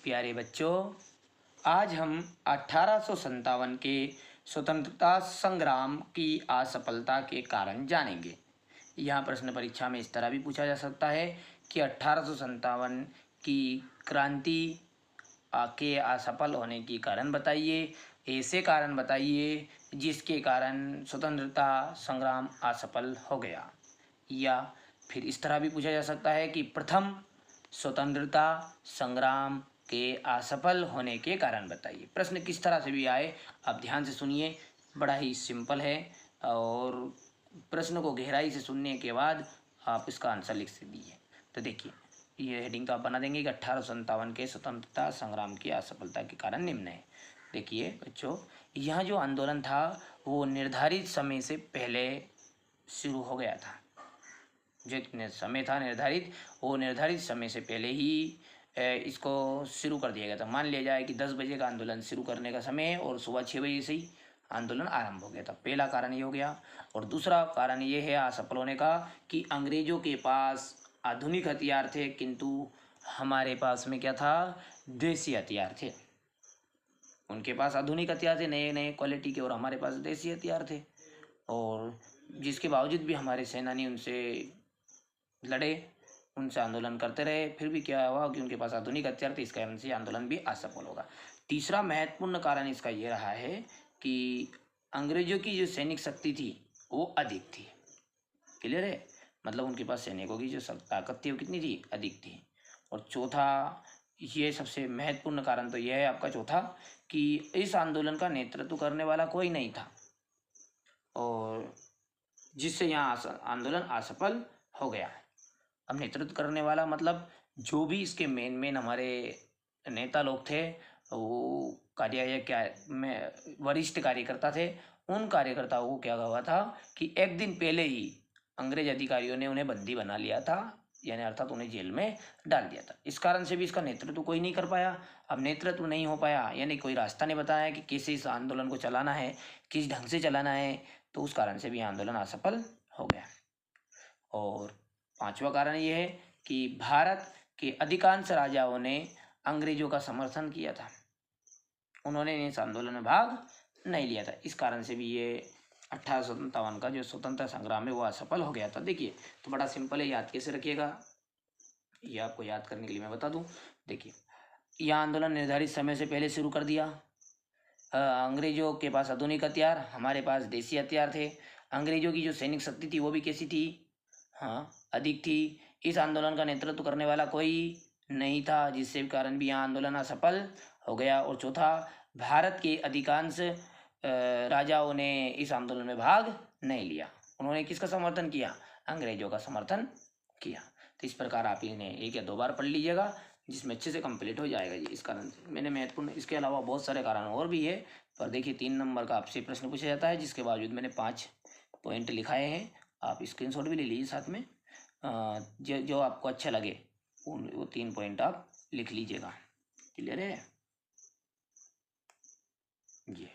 प्यारे बच्चों, आज हम 1857 के स्वतंत्रता संग्राम की असफलता के कारण जानेंगे। यहाँ प्रश्न परीक्षा में इस तरह भी पूछा जा सकता है कि 1857 की क्रांति के असफल होने के कारण बताइए, ऐसे कारण बताइए जिसके कारण स्वतंत्रता संग्राम असफल हो गया। या फिर इस तरह भी पूछा जा सकता है कि प्रथम स्वतंत्रता संग्राम के असफल होने के कारण बताइए। प्रश्न किस तरह से भी आए आप ध्यान से सुनिए, बड़ा ही सिंपल है और प्रश्न को गहराई से सुनने के बाद आप इसका आंसर लिख दीजिए। तो देखिए, ये हेडिंग तो आप बना देंगे कि 1857 के स्वतंत्रता संग्राम की असफलता के कारण निम्न है। देखिए बच्चों, यह जो आंदोलन था वो निर्धारित समय से पहले शुरू हो गया था। जो समय था निर्धारित, वो निर्धारित समय से पहले ही इसको शुरू कर दिया गया था। मान लिया जाए कि 10 बजे का आंदोलन शुरू करने का समय है और सुबह 6 बजे से ही आंदोलन आरंभ हो गया था। पहला कारण ये हो गया। और दूसरा कारण ये है असफल होने का कि अंग्रेजों के पास आधुनिक हथियार थे, किंतु हमारे पास में क्या था, देसी हथियार थे। उनके पास आधुनिक हथियार थे नए नए क्वालिटी के, और हमारे पास देसी हथियार थे। और जिसके बावजूद भी हमारे सेनानी उनसे लड़े, उनसे आंदोलन करते रहे, फिर भी क्या हुआ कि उनके पास आधुनिक हथियार थे, इस कारण से आंदोलन भी असफल होगा। तीसरा महत्वपूर्ण कारण इसका ये रहा है कि अंग्रेजों की जो सैनिक शक्ति थी वो अधिक थी। क्लियर है, मतलब उनके पास सैनिकों की जो ताकत थी वो कितनी थी, अधिक थी। और चौथा, ये सबसे महत्वपूर्ण कारण तो यह है आपका चौथा, कि इस आंदोलन का नेतृत्व करने वाला कोई नहीं था, और जिससे यहाँ आंदोलन असफल हो गया। अब नेतृत्व करने वाला मतलब जो भी इसके मेन हमारे नेता लोग थे, वो क्या में वरिष्ठ कार्यकर्ता थे। उन कार्यकर्ताओं को क्या हुआ था कि एक दिन पहले ही अंग्रेज अधिकारियों ने उन्हें बंदी बना लिया था, यानी अर्थात उन्हें जेल में डाल दिया था। इस कारण से भी इसका नेतृत्व कोई नहीं कर पाया। अब नेतृत्व नहीं हो पाया, यानी कोई रास्ता नहीं बताया कि कैसे इस आंदोलन को चलाना है, किस ढंग से चलाना है, तो उस कारण से भी आंदोलन असफल हो गया। और पांचवा कारण ये है कि भारत के अधिकांश राजाओं ने अंग्रेजों का समर्थन किया था, उन्होंने इस आंदोलन में भाग नहीं लिया था। इस कारण से भी ये 1857 का जो स्वतंत्रता संग्राम है वो असफल हो गया था। देखिए, तो बड़ा सिंपल है, याद कैसे रखिएगा, ये आपको याद करने के लिए मैं बता दूं। देखिए, यह आंदोलन निर्धारित समय से पहले शुरू कर दिया। अंग्रेजों के पास आधुनिक हथियार, हमारे पास देसी हथियार थे। अंग्रेजों की जो सैनिक शक्ति थी वो भी कैसी थी, हाँ, अधिक थी। इस आंदोलन का नेतृत्व करने वाला कोई नहीं था, जिससे कारण भी यहाँ आंदोलन असफल हो गया। और चौथा, भारत के अधिकांश राजाओं ने इस आंदोलन में भाग नहीं लिया, उन्होंने किसका समर्थन किया, अंग्रेजों का समर्थन किया। तो इस प्रकार आप इन्हें एक या दो बार पढ़ लीजिएगा, जिसमें अच्छे से कंप्लीट हो जाएगा। ये इस कारण से मैंने महत्वपूर्ण, इसके अलावा बहुत सारे कारण और भी है, पर देखिए 3 नंबर का आपसे प्रश्न पूछा जाता है, जिसके बावजूद मैंने 5 पॉइंट लिखाए हैं। आप स्क्रीनशॉट भी ले लीजिए साथ में, जो आपको अच्छा लगे वो 3 पॉइंट आप लिख लीजिएगा। क्लियर है जी।